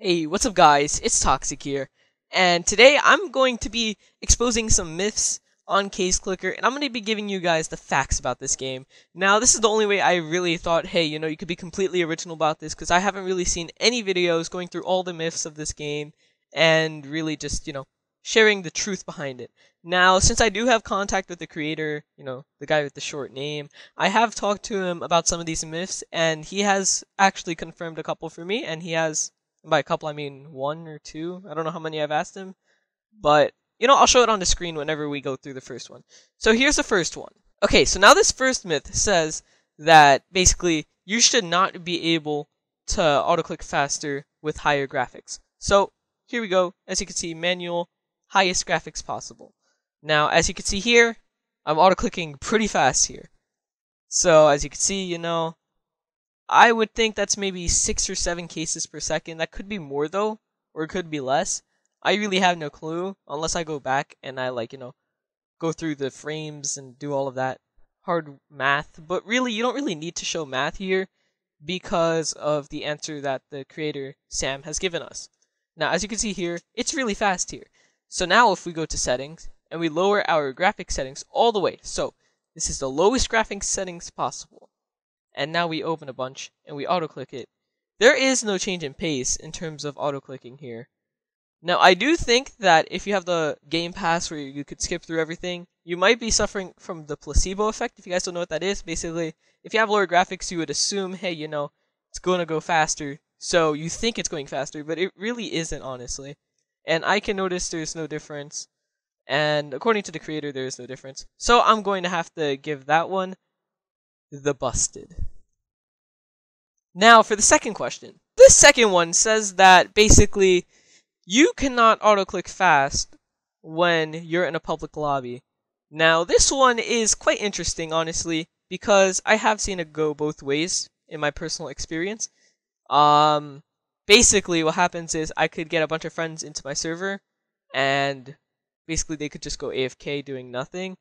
Hey, what's up guys? It's Toxic here. And today I'm going to be exposing some myths on Case Clicker, and I'm going to be giving you guys the facts about this game. Now, this is the only way I really thought, hey, you could be completely original about this, because I haven't really seen any videos going through all the myths of this game, and really just, sharing the truth behind it. Now, since I do have contact with the creator, the guy with the short name, I have talked to him about some of these myths, and he has actually confirmed a couple for me, and he has, by a couple I mean one or two, I don't know how many I've asked him, but, I'll show it on the screen whenever we go through the first one. So here's the first one. Okay, so now this first myth says that, basically, you should not be able to auto-click faster with higher graphics. So, here we go. As you can see, manual, highest graphics possible. Now, as you can see here, I'm auto-clicking pretty fast here. So, as you can see, I would think that's maybe 6 or 7 cases per second. That could be more, though, or it could be less. I really have no clue, unless I go back and I, go through the frames and do all of that hard math. But really, you don't really need to show math here because of the answer that the creator, Sam, has given us. Now, as you can see here, it's really fast here. So now if we go to settings, and we lower our graphics settings all the way. So, this is the lowest graphics settings possible. And now we open a bunch, and we auto-click it. There is no change in pace in terms of auto-clicking here. Now, I do think that if you have the Game Pass where you could skip through everything, you might be suffering from the placebo effect. If you guys don't know what that is, basically, if you have lower graphics, you would assume, hey, it's going to go faster. So you think it's going faster, but it really isn't, honestly. And I can notice there's no difference. And according to the creator, there is no difference. So I'm going to have to give that one the busted. Now, for the second question. This second one says that, basically, you cannot auto-click fast when you're in a public lobby. Now, this one is quite interesting, honestly, because I have seen it go both ways in my personal experience. Basically, what happens is I could get a bunch of friends into my server, and basically they could just go AFK doing nothing,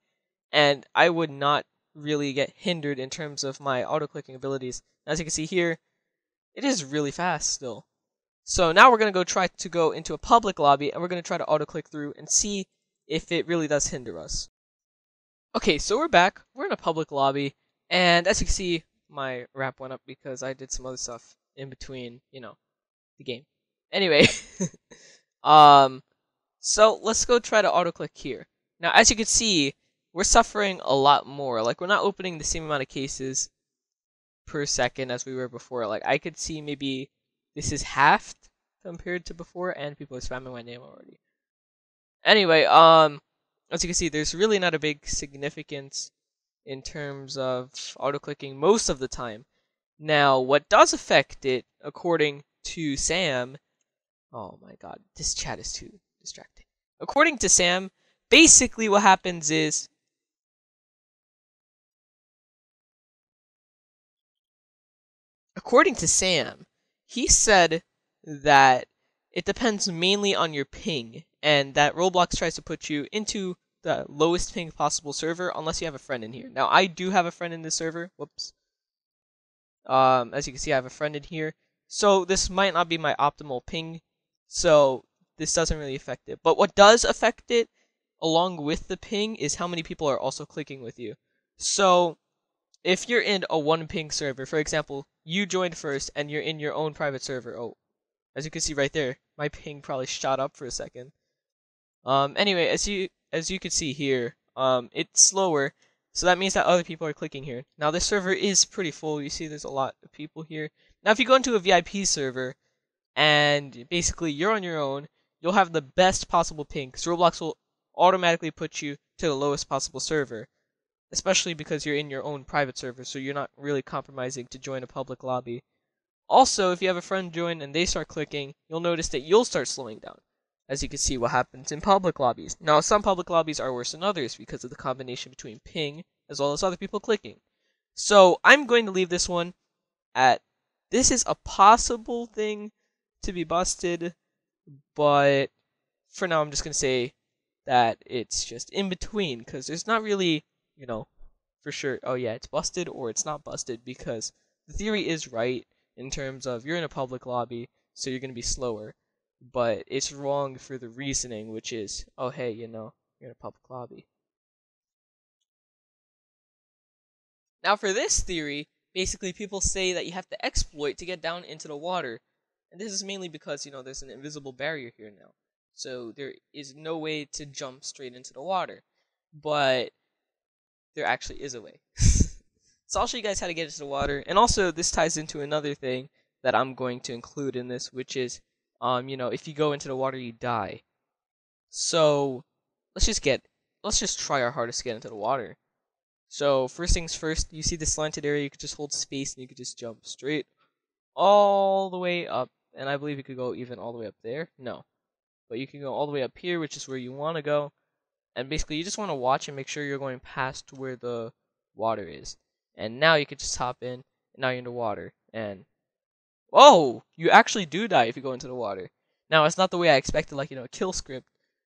and I would not really get hindered in terms of my auto-clicking abilities. As you can see here, it is really fast still. So now we're going to try to go into a public lobby, and we're going to try to auto-click through and see if it really does hinder us. Okay, so we're back. We're in a public lobby, and as you can see, my rap went up because I did some other stuff in between, the game. Anyway, so let's go try to auto-click here. Now, as you can see, we're suffering a lot more. Like, we're not opening the same amount of cases per second as we were before. Like, I could see maybe this is halved compared to before, and people are spamming my name already. Anyway, as you can see, there's really not a big significance in terms of auto-clicking most of the time. Now, what does affect it, according to Sam... Oh my god, this chat is too distracting. According to Sam, basically what happens is... According to Sam, he said that it depends mainly on your ping, and that Roblox tries to put you into the lowest ping possible server unless you have a friend in here. Now, I do have a friend in this server. Whoops. As you can see, I have a friend in here. So this might not be my optimal ping, so this doesn't really affect it. But what does affect it, along with the ping, is how many people are also clicking with you. So if you're in a one ping server, for example, you joined first and you're in your own private server. Oh, as you can see right there, my ping probably shot up for a second. Anyway, as you can see here, it's slower, so that means that other people are clicking here. Now, this server is pretty full. You see there's a lot of people here. Now, if you go into a VIP server, and basically you're on your own, you'll have the best possible ping, because Roblox will automatically put you to the lowest possible server, especially because you're in your own private server, so you're not really compromising to join a public lobby. Also, if you have a friend join and they start clicking, you'll notice that you'll start slowing down. As you can see what happens in public lobbies. Now, some public lobbies are worse than others because of the combination between ping as well as other people clicking. So, I'm going to leave this one at, this is a possible thing to be busted, but for now I'm just going to say that it's just in between, because there's not really, for sure, oh yeah, it's busted or it's not busted, because the theory is right in terms of you're in a public lobby, so you're gonna be slower. But it's wrong for the reasoning, which is, oh hey, you're in a public lobby. Now for this theory, basically people say that you have to exploit to get down into the water. And this is mainly because, there's an invisible barrier here now. So there is no way to jump straight into the water. But there actually is a way. So I'll show you guys how to get into the water. And also this ties into another thing that I'm going to include in this, which is, if you go into the water, you die. So let's just try our hardest to get into the water. So first things first, you see the slanted area, you could just hold space and you could just jump straight all the way up. And I believe you could go even all the way up there. No. But you can go all the way up here, which is where you want to go. And basically you just want to watch and make sure you're going past where the water is. And now you could just hop in, and now you're in the water. And oh, you actually do die if you go into the water. Now it's not the way I expected, like, a kill script.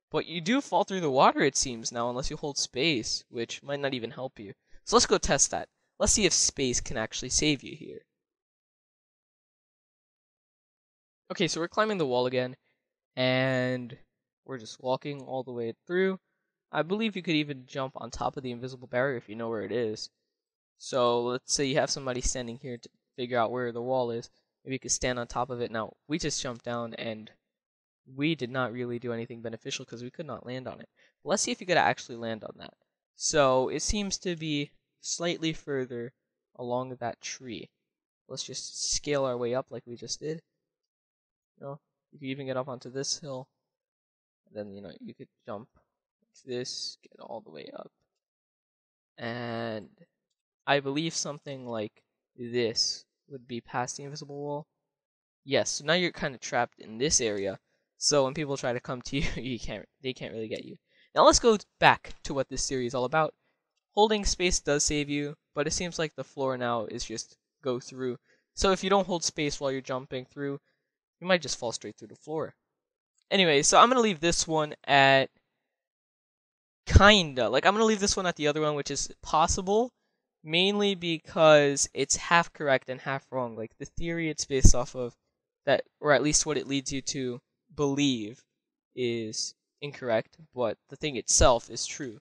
But you do fall through the water, it seems, now, unless you hold space, which might not even help you. So let's go test that. Let's see if space can actually save you here. Okay, so we're climbing the wall again, and we're just walking all the way through. I believe you could even jump on top of the invisible barrier if you know where it is. So let's say you have somebody standing here to figure out where the wall is. Maybe you could stand on top of it. Now, we just jumped down, and we did not really do anything beneficial because we could not land on it. But let's see if you could actually land on that. So it seems to be slightly further along that tree. Let's just scale our way up like we just did. You could even get up onto this hill. And then, you could jump like this, get all the way up. And I believe something like this would be past the invisible wall. Yes, so now you're kind of trapped in this area. So when people try to come to you, they can't really get you. Now let's go back to what this series is all about. Holding space does save you, but it seems like the floor now is just go through. So if you don't hold space while you're jumping through, you might just fall straight through the floor. Anyway, so I'm going to leave this one at kinda. Like, I'm going to leave this one at the other one, which is possible. Mainly because it's half correct and half wrong. Like, the theory it's based off of, that, or at least what it leads you to believe, is incorrect, but the thing itself is true.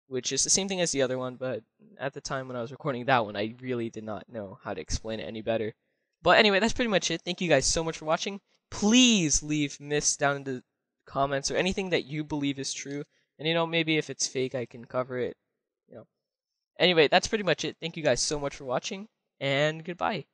Which is the same thing as the other one, but at the time when I was recording that one, I really did not know how to explain it any better. But anyway, that's pretty much it. Thank you guys so much for watching. Please leave myths down in the comments, or anything that you believe is true. And maybe if it's fake, I can cover it. Anyway, that's pretty much it. Thank you guys so much for watching, and goodbye.